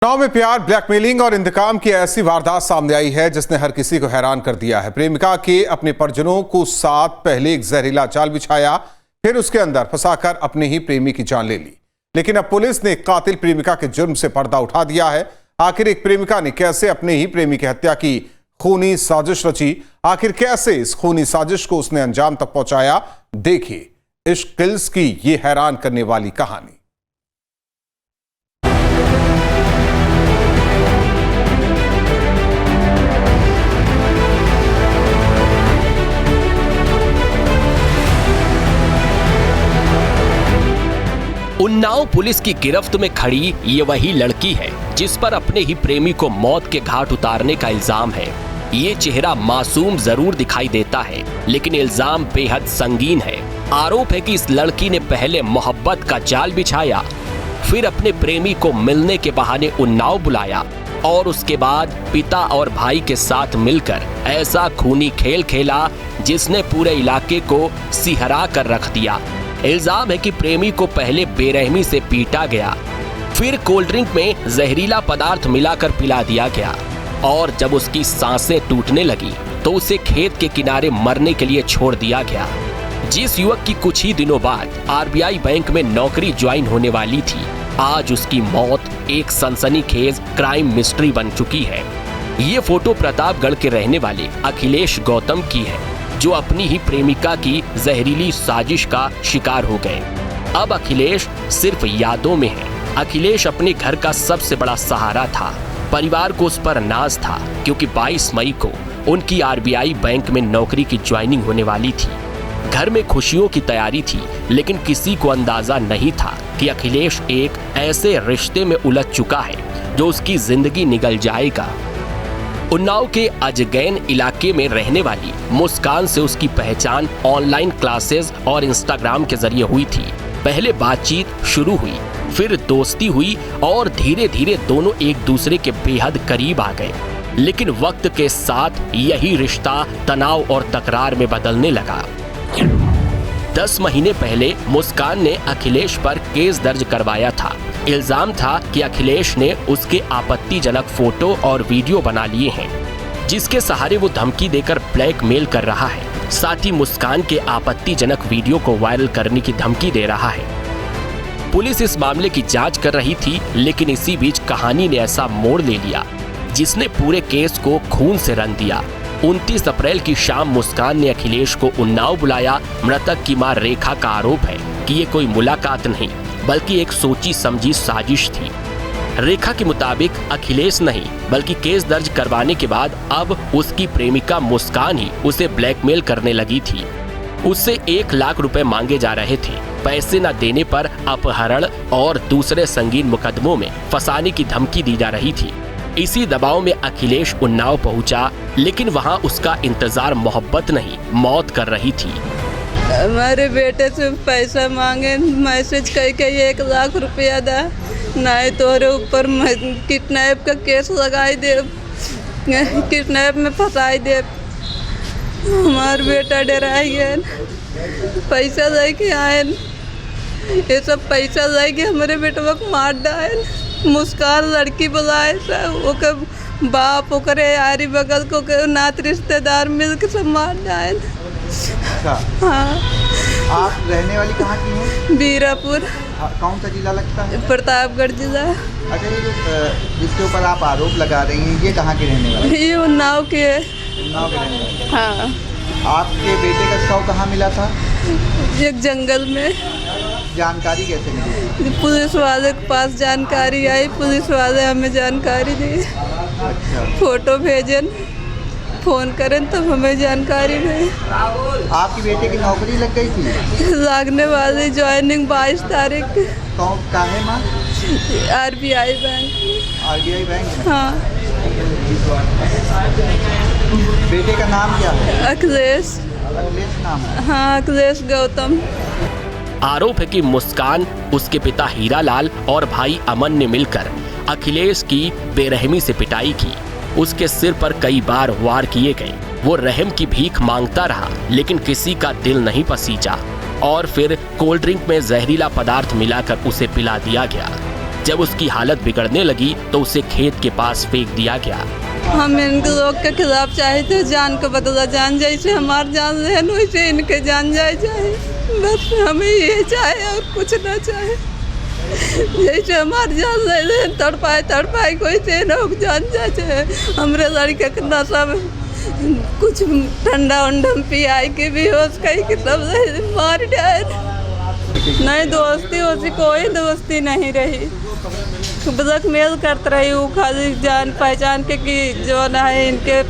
चुनाव में प्यार, ब्लैकमेलिंग और इंतकाम की ऐसी वारदात सामने आई है जिसने हर किसी को हैरान कर दिया है। प्रेमिका के अपने परिजनों को साथ पहले एक जहरीला जाल बिछाया, फिर उसके अंदर फंसाकर अपने ही प्रेमी की जान ले ली। लेकिन अब पुलिस ने कातिल प्रेमिका के जुर्म से पर्दा उठा दिया है। आखिर एक प्रेमिका ने कैसे अपने ही प्रेमी की हत्या की खूनी साजिश रची, आखिर कैसे इस खूनी साजिश को उसने अंजाम तक पहुंचाया, देखिए इश्क किल्स की ये हैरान करने वाली कहानी। उन्नाव पुलिस की गिरफ्त में खड़ी ये वही लड़की है जिस पर अपने ही प्रेमी को मौत के घाट उतारने का इल्जाम है। ये चेहरा मासूम जरूर दिखाई देता है, लेकिन इल्जाम बेहद संगीन है। आरोप है कि इस लड़की ने पहले मोहब्बत का जाल बिछाया, फिर अपने प्रेमी को मिलने के बहाने उन्नाव बुलाया और उसके बाद पिता और भाई के साथ मिलकर ऐसा खूनी खेल खेला जिसने पूरे इलाके को सिहरा कर रख दिया। इल्जाम है कि प्रेमी को पहले बेरहमी से पीटा गया, फिर कोल्ड ड्रिंक में जहरीला पदार्थ मिलाकर पिला दिया गया और जब उसकी सांसें टूटने लगी तो उसे खेत के किनारे मरने के लिए छोड़ दिया गया। जिस युवक की कुछ ही दिनों बाद आरबीआई बैंक में नौकरी ज्वाइन होने वाली थी, आज उसकी मौत एक सनसनीखेज क्राइम मिस्ट्री बन चुकी है। ये फोटो प्रतापगढ़ के रहने वाले अखिलेश गौतम की है, जो अपनी ही प्रेमिका की जहरीली साजिश का शिकार हो गए। अब अखिलेश सिर्फ यादों में है। अखिलेश अपने घर का सबसे बड़ा सहारा था। परिवार को उस पर नाज था क्योंकि 22 मई को उनकी आरबीआई बैंक में नौकरी की ज्वाइनिंग होने वाली थी। घर में खुशियों की तैयारी थी, लेकिन किसी को अंदाजा नहीं था कि अखिलेश एक ऐसे रिश्ते में उलझ चुका है जो उसकी जिंदगी निगल जाएगा। उन्नाव के अजगैन इलाके में रहने वाली मुस्कान से उसकी पहचान ऑनलाइन क्लासेस और इंस्टाग्राम के जरिए हुई थी। पहले बातचीत शुरू हुई, फिर दोस्ती हुई और धीरे धीरे दोनों एक दूसरे के बेहद करीब आ गए। लेकिन वक्त के साथ यही रिश्ता तनाव और तकरार में बदलने लगा। 10 महीने पहले मुस्कान ने अखिलेश पर केस दर्ज करवाया था। इल्जाम था कि अखिलेश ने उसके आपत्तिजनक फोटो और वीडियो बना लिए हैं, जिसके सहारे वो धमकी देकर ब्लैकमेल कर रहा है। साथ ही मुस्कान के आपत्तिजनक वीडियो को वायरल करने की धमकी दे रहा है। पुलिस इस मामले की जांच कर रही थी, लेकिन इसी बीच कहानी ने ऐसा मोड़ ले लिया जिसने पूरे केस को खून से रंग दिया। 29 अप्रैल की शाम मुस्कान ने अखिलेश को उन्नाव बुलाया। मृतक की मां रेखा का आरोप है कि ये कोई मुलाकात नहीं बल्कि एक सोची समझी साजिश थी। रेखा के मुताबिक अखिलेश नहीं बल्कि केस दर्ज करवाने के बाद अब उसकी प्रेमिका मुस्कान ही उसे ब्लैकमेल करने लगी थी। उससे 1 लाख रुपए मांगे जा रहे थे। पैसे न देने पर अपहरण और दूसरे संगीन मुकदमों में फंसाने की धमकी दी जा रही थी। इसी दबाव में अखिलेश उन्नाव पहुंचा, लेकिन वहां उसका इंतजार मोहब्बत नहीं मौत कर रही थी। हमारे बेटे से पैसा मांगे, मैसेज करके 1 लाख रुपया दा, नहीं तोरे ऊपर किडनैप का केस लगाई दे, किडनैप में फंसाई दे। हमार बेटा डराई है, पैसा दे के आए, ये सब पैसा दे के हमारे बेटवा को मार डाल। मुस्कान लड़की बुलाए, ओकर बाप ओकरे यारी बगल को नात रिश्तेदार मिल के सब मार डाल। अच्छा। हाँ। आप रहने वाली कहाँ की हैं? बीरापुर। कौन सा जिला लगता है? प्रतापगढ़ जिला। अच्छा, ये जिसके ऊपर आप आरोप लगा रही हैं, ये कहाँ के रहने वाले? ये उन्नाव के है। उन्नाव के रहने वाले। हाँ। आपके बेटे का शव कहाँ मिला था? एक जंगल में। जानकारी कैसे मिली? पुलिस वाले के पास जानकारी आई, पुलिस वाले हमें जानकारी दी। अच्छा। फोटो भेजन, फोन करें तब हमें जानकारी दी। आपकी बेटे की नौकरी लग गई थी? लगने वाली, ज्वाइनिंग 22 तारीख। कौन का है माँ? RBI bank. आरबीआई बैंक में? हाँ। बेटे का नाम क्या है? अखिलेश। अखिलेश नाम है? हाँ, अखिलेश गौतम। आरोप है कि मुस्कान, उसके पिता हीरालाल और भाई अमन ने मिलकर अखिलेश की बेरहमी से पिटाई की। उसके सिर पर कई बार वार किए गए। वो रहम की भीख मांगता रहा, लेकिन किसी का दिल नहीं पसीजा और फिर कोल्ड ड्रिंक में जहरीला पदार्थ मिलाकर उसे पिला दिया गया। जब उसकी हालत बिगड़ने लगी तो उसे खेत के पास फेंक दिया गया। हम इनके लोग के खिलाफ चाहे थे, जान का बदला जान, जैसे हमार जान रहे वैसे इनके जान जाए। बस हमें ये चाहे और कुछ ना चाहे। जैसे हमार जान रहे तड़पाए कोई से लोग जान जाए। हमरे लड़के के नशा में कुछ ठंडा उंडा पियाई के भी होश कहीं के सब मार डाले। नहीं दोस्ती वोस्ती कोई दोस्ती नहीं रही, ब्लैकमेल करते रही। वो खाली जान पहचान के कि जो ना है इनके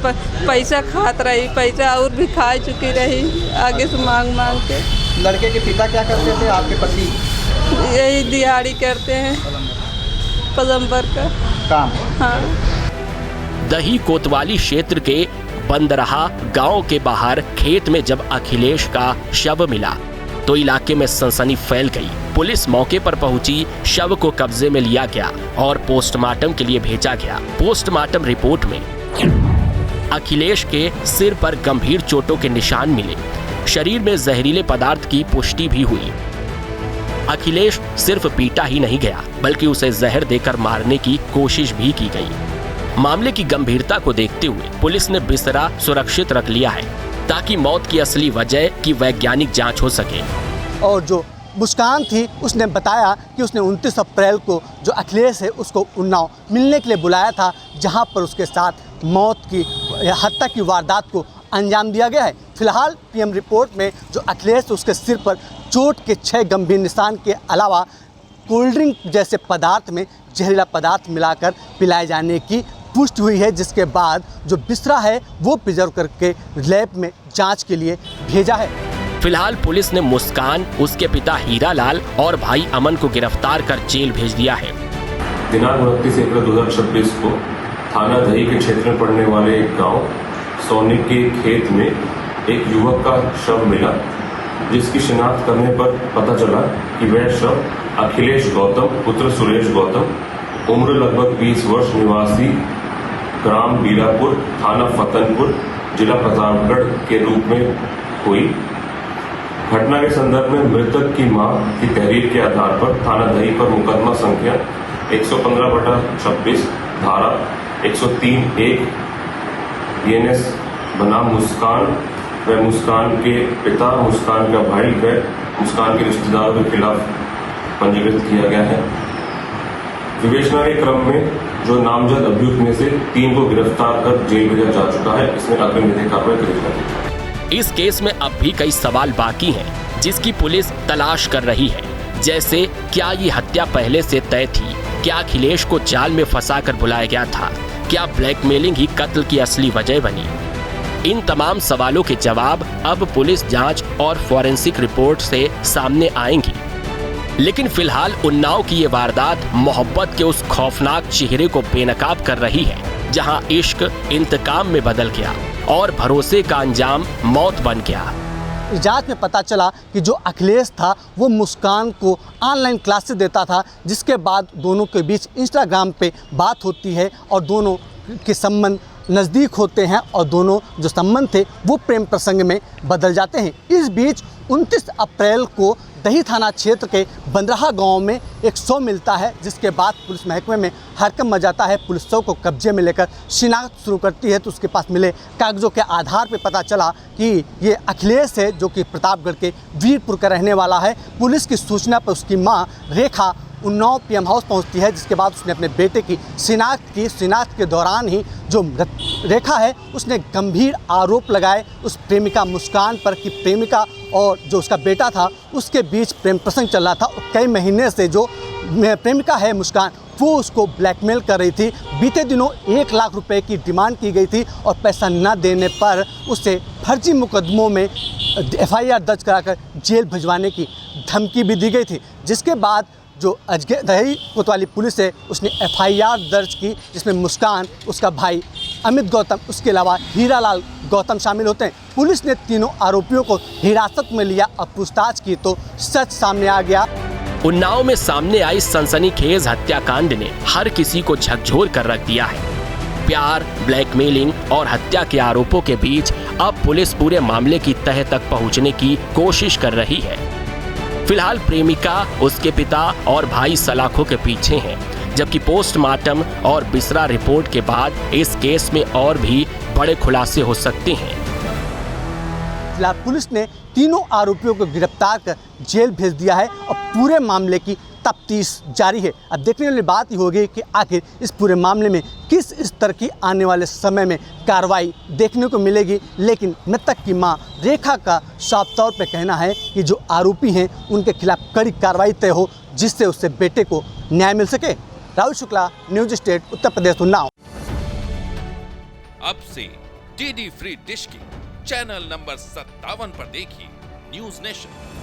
पैसा खात रही, पैसा और भी खा चुकी रही आगे से मांग के। लड़के के पिता क्या करते थे आपके पति? यही दिहाड़ी करते हैं, प्लम्बर का काम। हाँ। दही कोतवाली क्षेत्र के बंदरहा गांव के बाहर खेत में जब अखिलेश का शव मिला तो इलाके में सनसनी फैल गई। पुलिस मौके पर पहुंची, शव को कब्जे में लिया गया और पोस्टमार्टम के लिए भेजा गया। पोस्टमार्टम रिपोर्ट में अखिलेश के सिर पर गंभीर चोटों के निशान मिले, शरीर में जहरीले पदार्थ की पुष्टि भी हुई। अखिलेश सिर्फ पीटा ही नहीं गया बल्कि उसे जहर देकर मारने की कोशिश भी की गई। मामले की गंभीरता को देखते हुए पुलिस ने बिस्तरा सुरक्षित रख लिया है ताकि मौत की असली वजह की वैज्ञानिक जांच हो सके। और जो मुस्कान थी उसने बताया कि उसने 29 अप्रैल को जो अखिलेश है उसको उन्नाव मिलने के लिए बुलाया था, जहां पर उसके साथ मौत की हत्या की वारदात को अंजाम दिया गया है। फिलहाल पीएम रिपोर्ट में जो अखिलेश उसके सिर पर चोट के 6 गंभीर निशान के अलावा कोल्ड ड्रिंक जैसे पदार्थ में जहरीला पदार्थ मिलाकर पिलाए जाने की पुष्टि हुई है, जिसके बाद जो बिस्तरा है वो प्रिजर्व करके लैब में जांच के लिए भेजा है। फिलहाल पुलिस ने मुस्कान, उसके पिता हीरालाल और भाई अमन को गिरफ्तार कर जेल भेज दिया है। दिनांक 29 अप्रैल 2026 को थाना दही के क्षेत्र में पड़ने वाले एक गांव सोनी के खेत में एक युवक का शव मिला, जिसकी शिनाख्त करने पर पता चला कि वह शव अखिलेश गौतम पुत्र सुरेश गौतम, उम्र लगभग 20 वर्ष, निवासी ग्राम बीरापुर, थाना फतनपुर, जिला प्रतापगढ़ के रूप में हुई। घटना के संदर्भ में मृतक की मां की तहरीर के आधार पर थाना दही पर मुकदमा संख्या 115/26 धारा 103(1) BNS बनाम मुस्कान व मुस्कान के पिता, मुस्कान का भाई व मुस्कान के रिश्तेदारों के खिलाफ पंजीकृत किया गया है। विवेचना के क्रम में जो नामजद अभियुक्त में से 3 को गिरफ्तार कर जेल भेजा जा चुका है। इसमें अग्रिम विधिक कार्रवाई की जाएगी। इस केस में अब भी कई सवाल बाकी हैं जिसकी पुलिस तलाश कर रही है, जैसे क्या ये हत्या पहले से तय थी, क्या अखिलेश को जाल में फंसाकर बुलाया गया था, क्या ब्लैकमेलिंग ही कत्ल की असली वजह बनी। इन तमाम सवालों के जवाब अब पुलिस जांच और फॉरेंसिक रिपोर्ट से सामने आएंगी। लेकिन फिलहाल उन्नाव की ये वारदात मोहब्बत के उस खौफनाक चेहरे को बेनकाब कर रही है जहां इश्क इंतकाम में बदल गया और भरोसे का अंजाम मौत बन गया। जांच में पता चला कि जो अखिलेश था वो मुस्कान को ऑनलाइन क्लासेस देता था, जिसके बाद दोनों के बीच इंस्टाग्राम पे बात होती है और दोनों के संबंध नज़दीक होते हैं और दोनों जो संबंध थे वो प्रेम प्रसंग में बदल जाते हैं। इस बीच 29 अप्रैल को दही थाना क्षेत्र के बंदरहा गांव में एक शव मिलता है, जिसके बाद पुलिस महकमे में हड़कंप मच जाता है। पुलिस शव को कब्जे में लेकर शिनाख्त शुरू करती है तो उसके पास मिले कागजों के आधार पर पता चला कि ये अखिलेश है, जो कि प्रतापगढ़ के वीरपुर का रहने वाला है। पुलिस की सूचना पर उसकी मां रेखा उन्नाव पीएम हाउस पहुंचती है, जिसके बाद उसने अपने बेटे की शिनाख्त की। शिनाख्त के दौरान ही जो रेखा है उसने गंभीर आरोप लगाए उस प्रेमिका मुस्कान पर कि प्रेमिका और जो उसका बेटा था उसके बीच प्रेम प्रसंग चल रहा था और कई महीने से जो प्रेमिका है मुस्कान वो उसको ब्लैकमेल कर रही थी। बीते दिनों 1 लाख रुपए की डिमांड की गई थी और पैसा न देने पर उसे फर्जी मुकदमों में FIR दर्ज कराकर जेल भिजवाने की धमकी भी दी गई थी, जिसके बाद जो दही कोतवाली पुलिस है उसने FIR दर्ज की, जिसमें मुस्कान, उसका भाई अमित गौतम, उसके अलावा हीरालाल गौतम शामिल होते हैं। पुलिस ने तीनों आरोपियों को हिरासत में लिया और पूछताछ की तो सच सामने आ गया। उन्नाव में सामने आई सनसनीखेज हत्याकांड ने हर किसी को झकझोर कर रख दिया है। प्यार, ब्लैकमेलिंग और हत्या के आरोपों के बीच अब पुलिस पूरे मामले की तह तक पहुंचने की कोशिश कर रही है। फिलहाल प्रेमिका, उसके पिता और भाई सलाखों के पीछे हैं, जबकि पोस्टमार्टम और बिसरा रिपोर्ट के बाद इस केस में और भी बड़े खुलासे हो सकते हैं। फिलहाल पुलिस ने तीनों आरोपियों को गिरफ्तार कर जेल भेज दिया है और पूरे मामले की तफ्तीश जारी है। अब देखने वाली बात ही होगी कि आखिर इस पूरे मामले में किस स्तर की आने वाले समय में कार्रवाई देखने को मिलेगी। लेकिन मृतक की मां रेखा का साफ तौर पर कहना है कि जो आरोपी हैं उनके खिलाफ कड़ी कार्रवाई तय हो, जिससे उससे बेटे को न्याय मिल सके। Rahul Shukla, news state, Uttar Pradesh, Unnao. अब से डीडी फ्री डिश की चैनल नंबर 57 पर देखिए न्यूज नेशन।